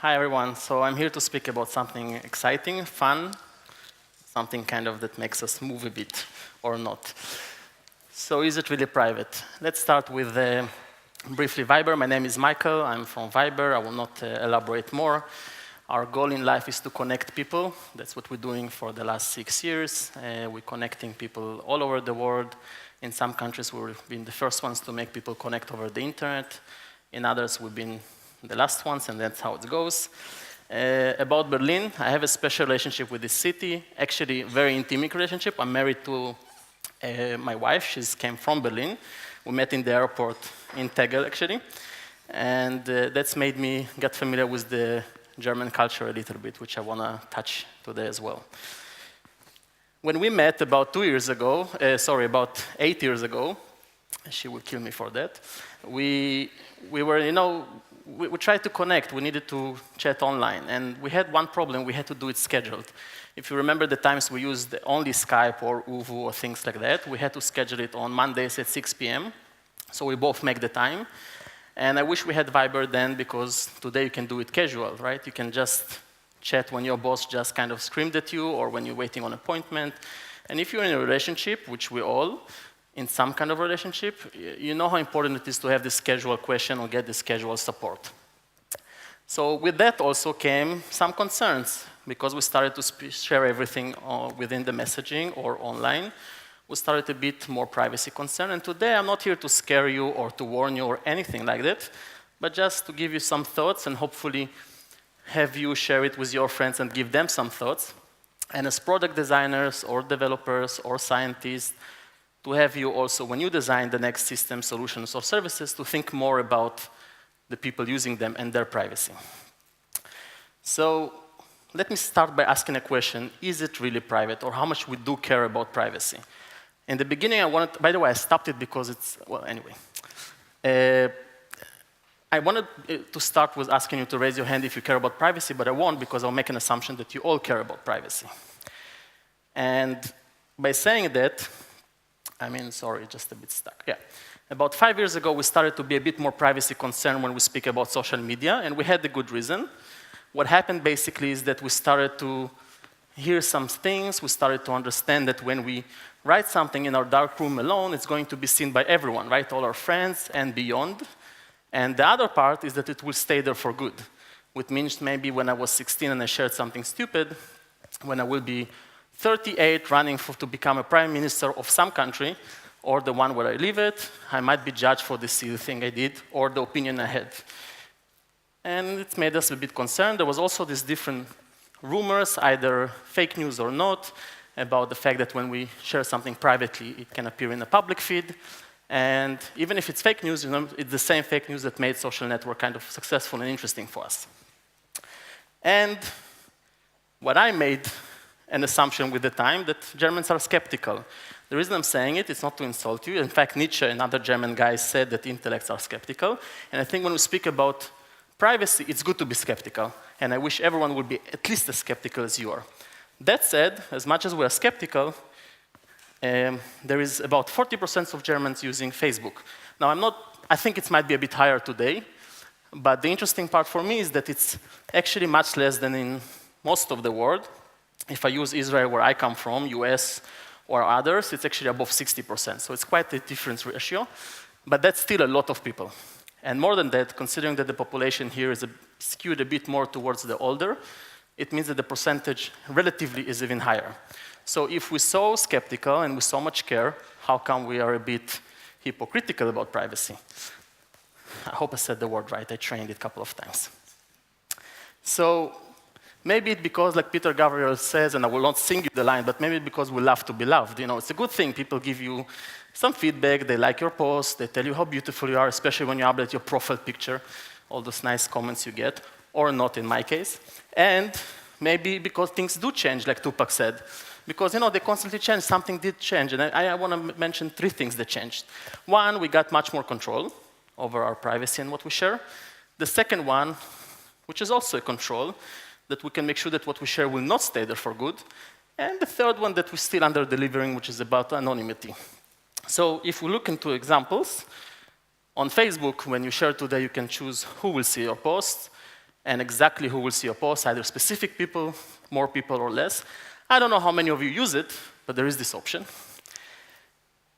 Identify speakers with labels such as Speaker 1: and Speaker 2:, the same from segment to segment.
Speaker 1: Hi everyone. So I'm here to speak about something exciting, fun, something kind of that makes us move a bit or not. So is it really private? Let's start with briefly Viber. My name is Michael. I'm from Viber. I will not elaborate more. Our goal in life is to connect people. That's what we're doing for the last 6 years. We're connecting people all over the world. In some countries, we've been the first ones to make people connect over the internet. In others, we've been the last ones, and that's how it goes. About Berlin, I have a special relationship with this city, actually a very intimate relationship. I'm married to my wife. She came from Berlin. We met in the airport in Tegel, actually. And that's made me get familiar with the German culture a little bit, which I want to touch today as well. When we met about 8 years ago, she would kill me for that, we tried to connect. We needed to chat online. And we had one problem. We had to do it scheduled. If you remember the times we used only Skype or Uvu or things like that, we had to schedule it on Mondays at 6 p.m. So we both make the time. And I wish we had Viber then, because today you can do it casual, right? You can just chat when your boss just kind of screamed at you or when you're waiting on an appointment. And if you're in a relationship, which we all, in some kind of relationship, you know how important it is to have this casual question or get this casual support. So with that also came some concerns, because we started to share everything within the messaging or online. We started a bit more privacy concern. And today I'm not here to scare you or to warn you or anything like that, but just to give you some thoughts and hopefully have you share it with your friends and give them some thoughts. And as product designers or developers or scientists, to have you also, when you design the next system, solutions, or services, to think more about the people using them and their privacy. So let me start by asking a question. Is it really private, or how much we do care about privacy? In the beginning, by the way, I stopped it because it's, well, anyway. I wanted to start with asking you to raise your hand if you care about privacy, but I won't, because I'll make an assumption that you all care about privacy. And by saying that, sorry, just a bit stuck. Yeah. About 5 years ago, we started to be a bit more privacy concerned when we speak about social media, and we had a good reason. What happened basically is that we started to hear some things. We started to understand that when we write something in our dark room alone, it's going to be seen by everyone, right? All our friends and beyond. And the other part is that it will stay there for good, which means maybe when I was 16 and I shared something stupid, when I will be 38 running to become a prime minister of some country, or the one where I live at, I might be judged for the silly thing I did, or the opinion I had. And it made us a bit concerned. There was also these different rumors, either fake news or not, about the fact that when we share something privately, it can appear in a public feed. And even if it's fake news, it's the same fake news that made social network kind of successful and interesting for us. And what I made an assumption with the time that Germans are skeptical. The reason I'm saying it is not to insult you. In fact, Nietzsche and other German guys said that intellects are skeptical. And I think when we speak about privacy, it's good to be skeptical. And I wish everyone would be at least as skeptical as you are. That said, as much as we are skeptical, there is about 40% of Germans using Facebook. Now, I think it might be a bit higher today, but the interesting part for me is that it's actually much less than in most of the world. If I use Israel, where I come from, US, or others, it's actually above 60%. So it's quite a different ratio, but that's still a lot of people. And more than that, considering that the population here is skewed a bit more towards the older, it means that the percentage relatively is even higher. So if we're so skeptical and we so much care, how come we are a bit hypocritical about privacy? I hope I said the word right. I trained it a couple of times. So maybe it's because, like Peter Gabriel says, and I will not sing you the line, but maybe because we love to be loved. It's a good thing. People give you some feedback. They like your post. They tell you how beautiful you are, especially when you update your profile picture, all those nice comments you get, or not in my case. And maybe because things do change, like Tupac said. Because, they constantly change. Something did change. And I want to mention 3 things that changed. One, we got much more control over our privacy and what we share. The second one, which is also a control, that we can make sure that what we share will not stay there for good. And the third one that we're still under-delivering, which is about anonymity. So if we look into examples, on Facebook, when you share today, you can choose who will see your posts. and exactly who will see your post, either specific people, more people, or less. I don't know how many of you use it, but there is this option.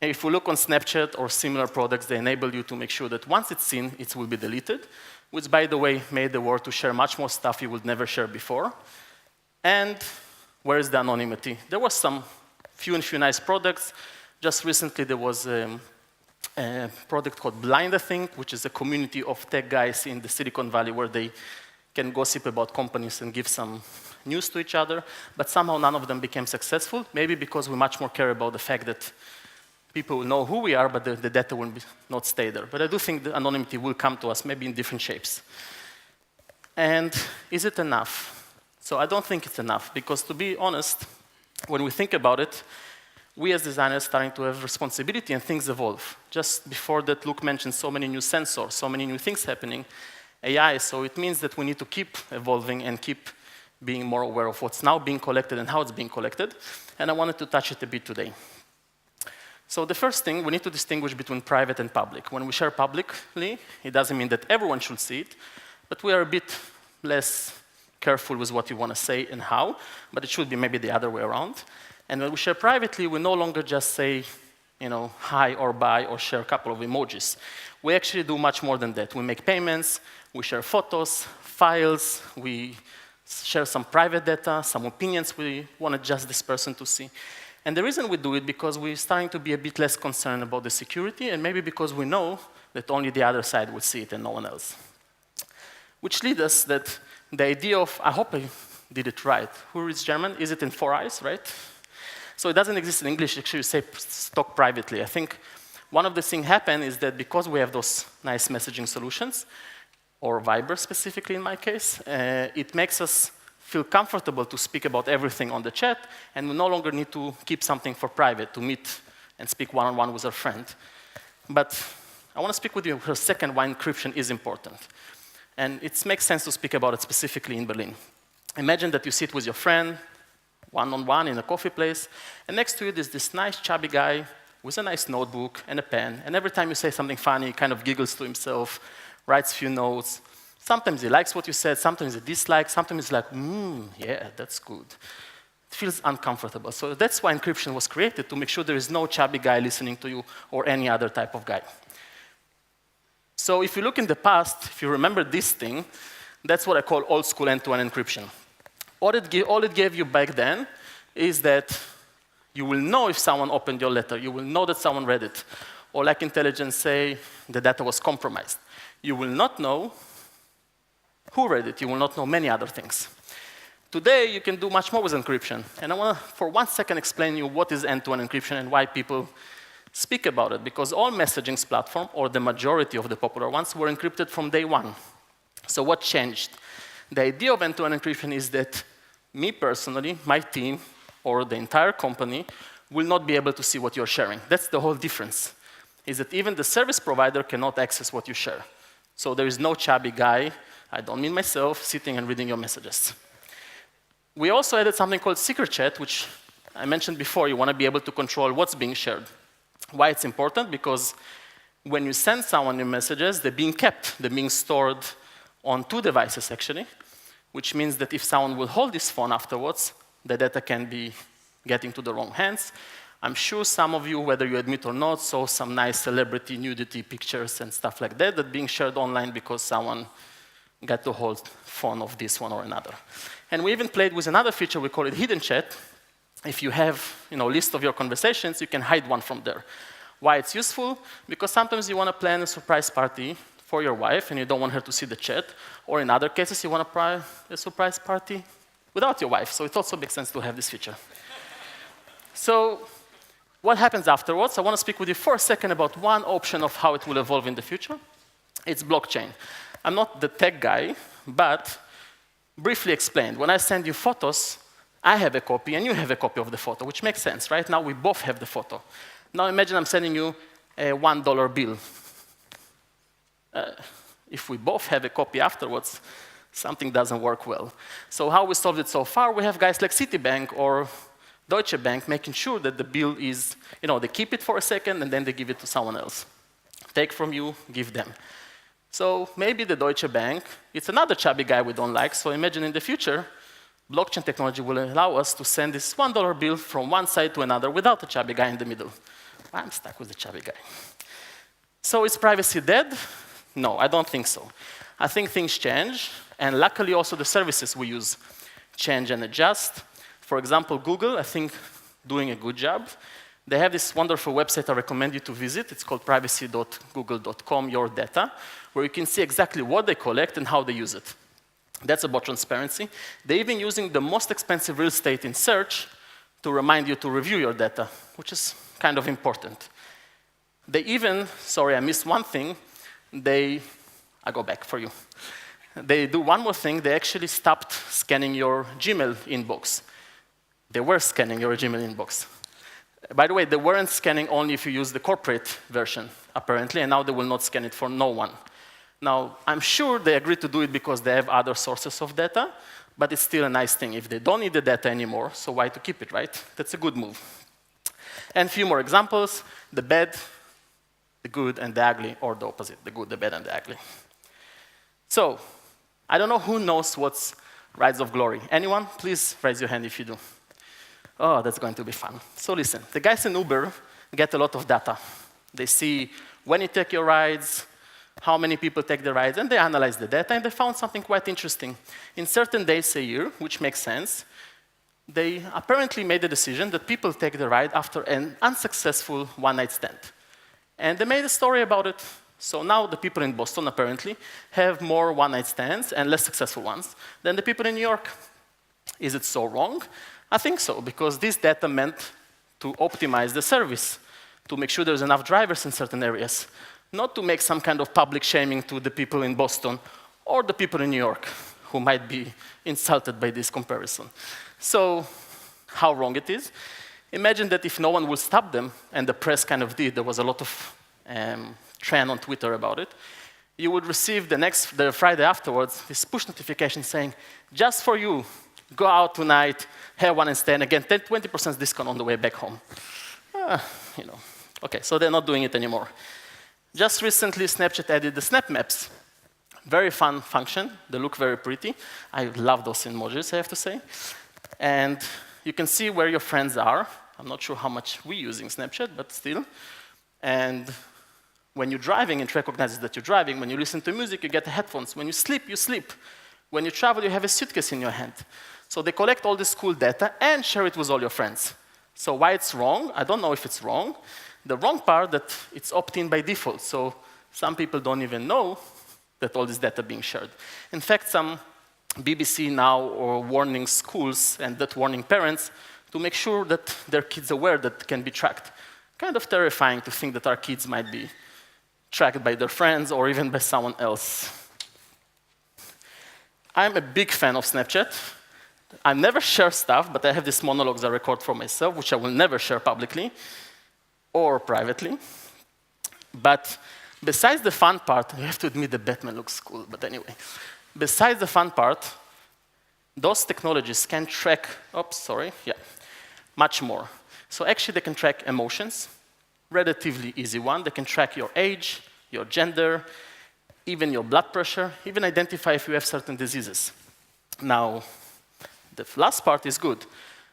Speaker 1: And if we look on Snapchat or similar products, they enable you to make sure that once it's seen, it will be deleted, which, by the way, made the world to share much more stuff you would never share before. And where is the anonymity? There was some few nice products. Just recently, there was a product called Blind, I think, which is a community of tech guys in the Silicon Valley where they can gossip about companies and give some news to each other. But somehow none of them became successful, maybe because we much more care about the fact that people will know who we are, but the data will not stay there. But I do think the anonymity will come to us, maybe in different shapes. And is it enough? So I don't think it's enough, because to be honest, when we think about it, we as designers are starting to have responsibility and things evolve. Just before that, Luke mentioned so many new sensors, so many new things happening, AI, so it means that we need to keep evolving and keep being more aware of what's now being collected and how it's being collected. And I wanted to touch it a bit today. So the first thing, we need to distinguish between private and public. When we share publicly, it doesn't mean that everyone should see it, but we are a bit less careful with what you want to say and how, but it should be maybe the other way around. And when we share privately, we no longer just say, hi or bye or share a couple of emojis. We actually do much more than that. We make payments, we share photos, files, we share some private data, some opinions we want just this person to see. And the reason we do it because we're starting to be a bit less concerned about the security, and maybe because we know that only the other side will see it and no one else. Which leads us that the idea of, I hope I did it right. Who reads German? Is it in 4 eyes, right? So it doesn't exist in English, actually you say talk privately. I think one of the things happen is that because we have those nice messaging solutions, or Viber specifically in my case, it makes us feel comfortable to speak about everything on the chat, and we no longer need to keep something for private, to meet and speak one-on-one with our friend. But I want to speak with you for a second why encryption is important. And it makes sense to speak about it specifically in Berlin. Imagine that you sit with your friend, one-on-one in a coffee place, and next to you there's this nice chubby guy with a nice notebook and a pen, and every time you say something funny, he kind of giggles to himself, writes a few notes. Sometimes he likes what you said, sometimes he dislikes, sometimes he's like, yeah, that's good. It feels uncomfortable. So that's why encryption was created, to make sure there is no chubby guy listening to you or any other type of guy. So if you look in the past, if you remember this thing, that's what I call old school end-to-end encryption. All it gave you back then is that you will know if someone opened your letter, you will know that someone read it, or like intelligence say, the data was compromised. You will not know who read it, you will not know many other things. Today, you can do much more with encryption, and I want to, for 1 second, explain you what is end-to-end encryption and why people speak about it, because all messaging platforms, or the majority of the popular ones, were encrypted from day one. So what changed? The idea of end-to-end encryption is that me personally, my team, or the entire company will not be able to see what you're sharing. That's the whole difference, is that even the service provider cannot access what you share. So there is no chubby guy, I don't mean myself, sitting and reading your messages. We also added something called secret chat, which I mentioned before. You want to be able to control what's being shared. Why it's important? Because when you send someone your messages, they're being kept. They're being stored on 2 devices, actually, which means that if someone will hold this phone afterwards, the data can be getting to the wrong hands. I'm sure some of you, whether you admit or not, saw some nice celebrity nudity pictures and stuff like that that being shared online because someone got to hold phone of this one or another. And we even played with another feature, we call it hidden chat. If you have a list of your conversations, you can hide one from there. Why it's useful? Because sometimes you want to plan a surprise party for your wife and you don't want her to see the chat, or in other cases you want to plan a surprise party without your wife, so it also makes sense to have this feature. So what happens afterwards? I want to speak with you for a second about one option of how it will evolve in the future. It's blockchain. I'm not the tech guy, but briefly explained, when I send you photos, I have a copy and you have a copy of the photo, which makes sense, right? Now we both have the photo. Now imagine I'm sending you a $1 bill. If we both have a copy afterwards, something doesn't work well. So how we solved it so far, we have guys like Citibank or Deutsche Bank making sure that the bill is, they keep it for a second and then they give it to someone else. Take from you, give them. So maybe the Deutsche Bank, it's another chubby guy we don't like, so imagine in the future, blockchain technology will allow us to send this $1 bill from one side to another without the chubby guy in the middle. I'm stuck with the chubby guy. So is privacy dead? No, I don't think so. I think things change, and luckily also the services we use change and adjust. For example, Google, I think, doing a good job. They have this wonderful website I recommend you to visit. It's called privacy.google.com, your data, where you can see exactly what they collect and how they use it. That's about transparency. They're even using the most expensive real estate in search to remind you to review your data, which is kind of important. They even, sorry, I missed one thing. I go back for you. They do one more thing. They actually stopped scanning your Gmail inbox. They were scanning your Gmail inbox. By the way, they weren't scanning only if you use the corporate version, apparently, and now they will not scan it for no one. Now, I'm sure they agreed to do it because they have other sources of data, but it's still a nice thing. If they don't need the data anymore, so why to keep it, right? That's a good move. And a few more examples, the bad, the good, and the ugly, or the opposite, the good, the bad, and the ugly. So, I don't know who knows what's Rides of Glory. Anyone? Please raise your hand if you do. Oh, that's going to be fun. So listen, the guys in Uber get a lot of data. They see when you take your rides, how many people take the rides, and they analyze the data, and they found something quite interesting. In certain days a year, which makes sense, they apparently made the decision that people take the ride after an unsuccessful one-night stand. And they made a story about it. So now the people in Boston, apparently, have more one-night stands and less successful ones than the people in New York. Is it so wrong? I think so, because this data meant to optimize the service, to make sure there's enough drivers in certain areas, not to make some kind of public shaming to the people in Boston or the people in New York who might be insulted by this comparison. So how wrong it is? Imagine that if no one would stop them, and the press kind of did, there was a lot of trend on Twitter about it, you would receive the Friday afterwards this push notification saying, just for you, go out tonight, have one and stay, and again, 20% discount on the way back home. Okay, so they're not doing it anymore. Just recently, Snapchat added the Snap Maps. Very fun function. They look very pretty. I love those emojis, I have to say. And you can see where your friends are. I'm not sure how much we're using Snapchat, but still. And when you're driving, it recognizes that you're driving. When you listen to music, you get the headphones. When you sleep, you sleep. When you travel, you have a suitcase in your hand. So they collect all this cool data and share it with all your friends. So why it's wrong? I don't know if it's wrong. The wrong part that it's opt-in by default. So some people don't even know that all this data being shared. In fact, some BBC now are warning schools and that warning parents to make sure that their kids are aware that can be tracked. Kind of terrifying to think that our kids might be tracked by their friends or even by someone else. I'm a big fan of Snapchat. I never share stuff, but I have these monologues I record for myself, which I will never share publicly or privately. But besides the fun part, you have to admit the Batman looks cool, but anyway. Besides the fun part, those technologies can track, much more. So actually they can track emotions, relatively easy one. They can track your age, your gender, even your blood pressure, even identify if you have certain diseases. Now, the last part is good.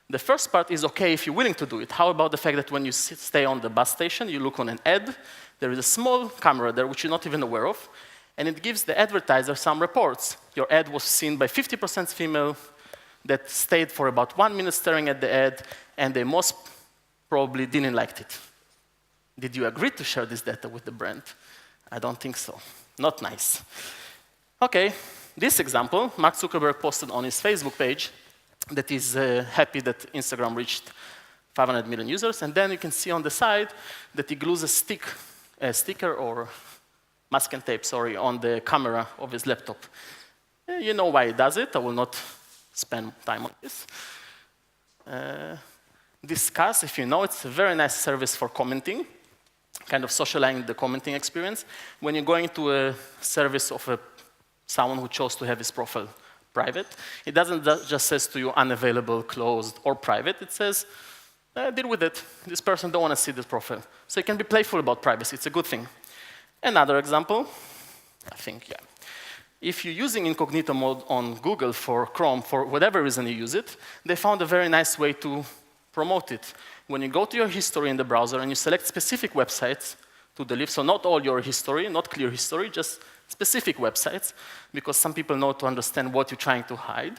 Speaker 1: The first part is okay if you're willing to do it. How about the fact that when you stay on the bus station, you look on an ad, there is a small camera there which you're not even aware of, and it gives the advertiser some reports. Your ad was seen by 50% female that stayed for about 1 minute staring at the ad, and they most probably didn't like it. Did you agree to share this data with the brand? I don't think so. Not nice. Okay, this example, Mark Zuckerberg posted on his Facebook page that he's happy that Instagram reached 500 million users, and then you can see on the side that he glues a sticker or masking tape, on the camera of his laptop. You know why he does it. I will not spend time on this. Discuss, if you know, it's a very nice service for commenting, kind of socializing the commenting experience. When you're going to a service of someone who chose to have his profile private, it doesn't just says to you unavailable, closed, or private. It says, deal with it. This person don't want to see this profile. So you can be playful about privacy. It's a good thing. Another example, I think, yeah. If you're using incognito mode on Google for Chrome, for whatever reason you use it, they found a very nice way to promote it. When you go to your history in the browser and you select specific websites to delete, so not all your history, not clear history, just specific websites, because some people know to understand what you're trying to hide,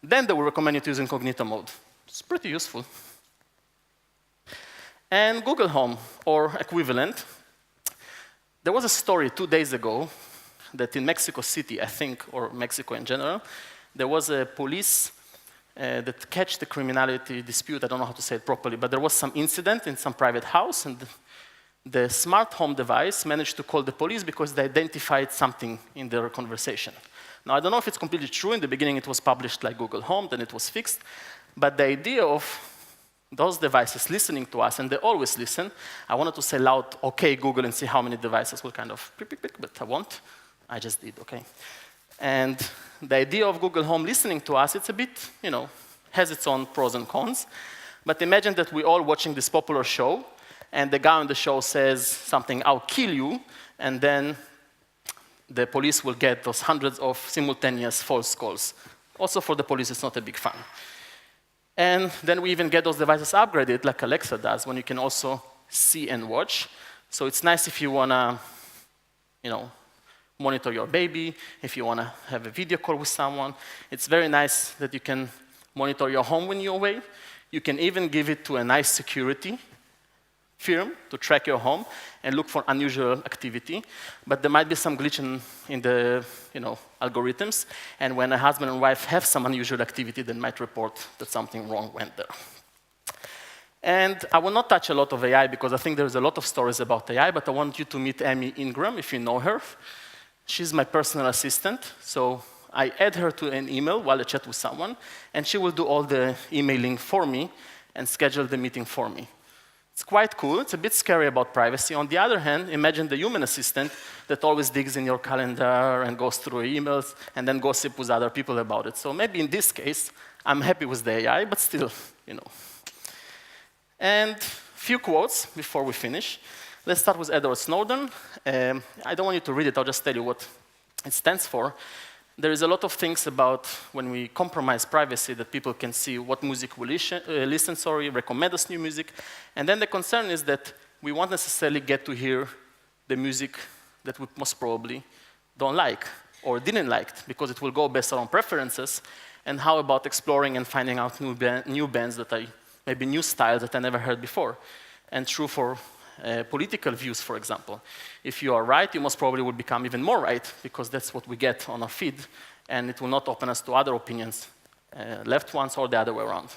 Speaker 1: then they will recommend you to use incognito mode. It's pretty useful. And Google Home, or equivalent, there was a story 2 days ago that in Mexico City, I think, or Mexico in general, there was a police that catch the criminality dispute. I don't know how to say it properly, but there was some incident in some private house, and the smart home device managed to call the police because they identified something in their conversation. Now, I don't know if it's completely true. In the beginning, it was published like Google Home, then it was fixed. But the idea of those devices listening to us, and they always listen, I wanted to say loud, OK, Google, and see how many devices will kind of pick, but I won't. I just did, OK. And the idea of Google Home listening to us, it's a bit, has its own pros and cons. But imagine that we're all watching this popular show, and the guy on the show says something, I'll kill you, and then the police will get those hundreds of simultaneous false calls. Also for the police, it's not a big fun. And then we even get those devices upgraded, like Alexa does, when you can also see and watch. So it's nice if you want to, monitor your baby, if you want to have a video call with someone. It's very nice that you can monitor your home when you're away. You can even give it to a nice security firm to track your home and look for unusual activity. But there might be some glitch in the algorithms. And when a husband and wife have some unusual activity, they might report that something wrong went there. And I will not touch a lot of AI because I think there's a lot of stories about AI, but I want you to meet Amy Ingram, if you know her. She's my personal assistant. So I add her to an email while I chat with someone, and she will do all the emailing for me and schedule the meeting for me. It's quite cool. It's a bit scary about privacy. On the other hand, imagine the human assistant that always digs in your calendar and goes through emails and then gossip with other people about it. So maybe in this case, I'm happy with the AI, but still, And few quotes before we finish. Let's start with Edward Snowden. I don't want you to read it. I'll just tell you what it stands for. There is a lot of things about when we compromise privacy that people can see what music we listen, recommend us new music. And then the concern is that we won't necessarily get to hear the music that we most probably don't like or didn't like, because it will go based on preferences. And how about exploring and finding out new bands that maybe new styles that I never heard before? And true for political views, for example. If you are right, you most probably will become even more right, because that's what we get on our feed, and it will not open us to other opinions, left ones or the other way around.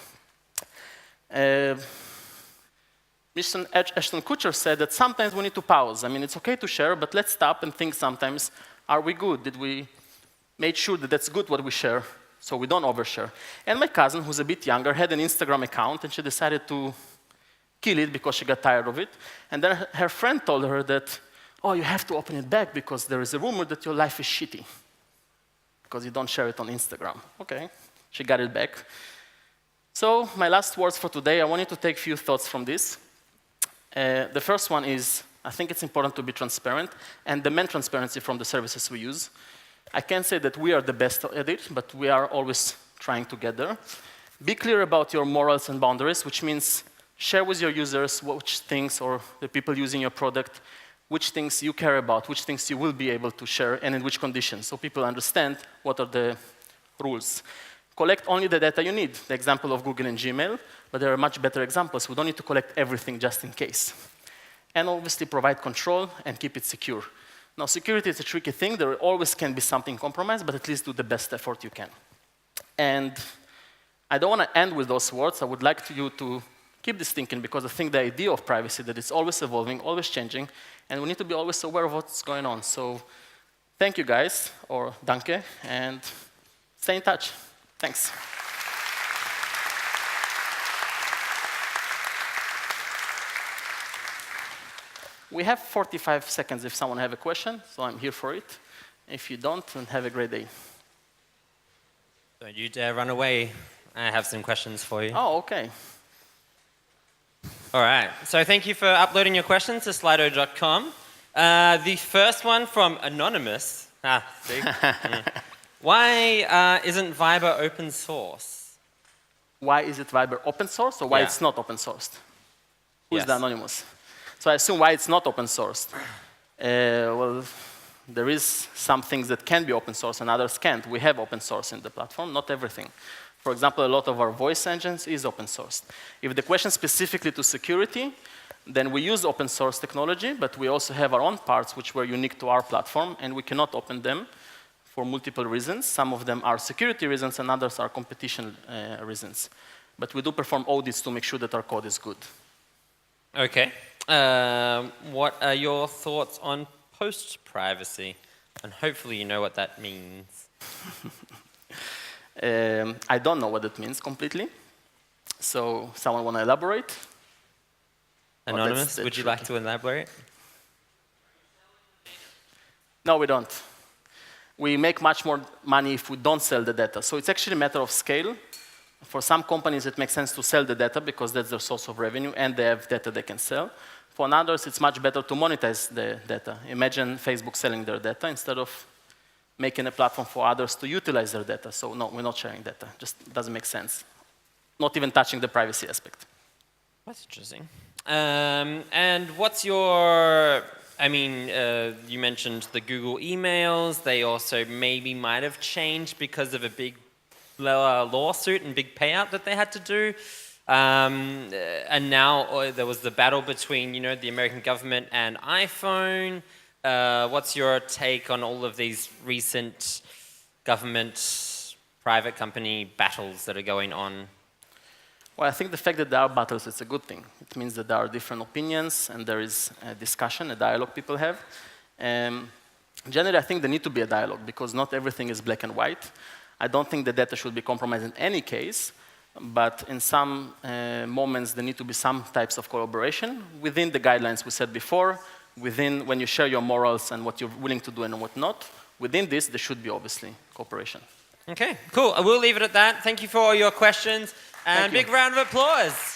Speaker 1: Mr. Ashton Kutcher said that sometimes we need to pause. I mean, it's okay to share, but let's stop and think sometimes, are we good? Did we make sure that that's good what we share, so we don't overshare? And my cousin, who's a bit younger, had an Instagram account, and she decided to kill it because she got tired of it. And then her friend told her that, oh, you have to open it back because there is a rumor that your life is shitty because you don't share it on Instagram. Okay, she got it back. So my last words for today, I want you to take a few thoughts from this. The first one is, I think it's important to be transparent and demand transparency from the services we use. I can't say that we are the best at it, but we are always trying to get there. Be clear about your morals and boundaries, which means share with your users which things, or the people using your product, which things you care about, which things you will be able to share, and in which conditions, so people understand what are the rules. Collect only the data you need, the example of Google and Gmail, but there are much better examples. We don't need to collect everything just in case. And obviously provide control and keep it secure. Now, security is a tricky thing. There always can be something compromised, but at least do the best effort you can. And I don't want to end with those words. I would like you to keep this thinking, because I think the idea of privacy, that it's always evolving, always changing, and we need to be always aware of what's going on. So thank you, guys, or danke, and stay in touch. Thanks. We have 45 seconds if someone has a question, so I'm here for it. If you don't, then have a great day.
Speaker 2: Don't you dare run away. I have some questions for you.
Speaker 1: Oh, okay.
Speaker 2: All right. So thank you for uploading your questions to slido.com. The first one from Anonymous. See? Yeah. Why isn't Viber open source?
Speaker 1: Why is it Viber open source or why it's not open sourced? Who's the Anonymous? So I assume why it's not open sourced. Well, there is some things that can be open source and others can't. We have open source in the platform, not everything. For example, a lot of our voice engines is open sourced. If the question specifically to security, then we use open source technology, but we also have our own parts which were unique to our platform, and we cannot open them for multiple reasons. Some of them are security reasons, and others are competition reasons. But we do perform audits to make sure that our code is good.
Speaker 2: Okay. What are your thoughts on post-privacy? And hopefully you know what that means.
Speaker 1: I don't know what it means completely. So someone want to elaborate?
Speaker 2: Anonymous, would you like to elaborate?
Speaker 1: No, we don't. We make much more money if we don't sell the data. So it's actually a matter of scale. For some companies, it makes sense to sell the data because that's their source of revenue and they have data they can sell. For others, it's much better to monetize the data. Imagine Facebook selling their data instead of making a platform for others to utilize their data. So no, we're not sharing data. Just doesn't make sense. Not even touching the privacy aspect.
Speaker 2: That's interesting. And what's your, you mentioned the Google emails. They also maybe might have changed because of a big lawsuit and big payout that they had to do. And now there was the battle between, the American government and iPhone. What's your take on all of these recent government, private company battles that are going on?
Speaker 1: Well, I think the fact that there are battles is a good thing. It means that there are different opinions and there is a discussion, a dialogue people have. Generally, I think there needs to be a dialogue because not everything is black and white. I don't think the data should be compromised in any case, but in some moments there need to be some types of collaboration within the guidelines we said before, within when you share your morals and what you're willing to do and what not. Within this, there should be obviously cooperation.
Speaker 2: Okay, cool. I will leave it at that. Thank you for all your questions and big round of applause.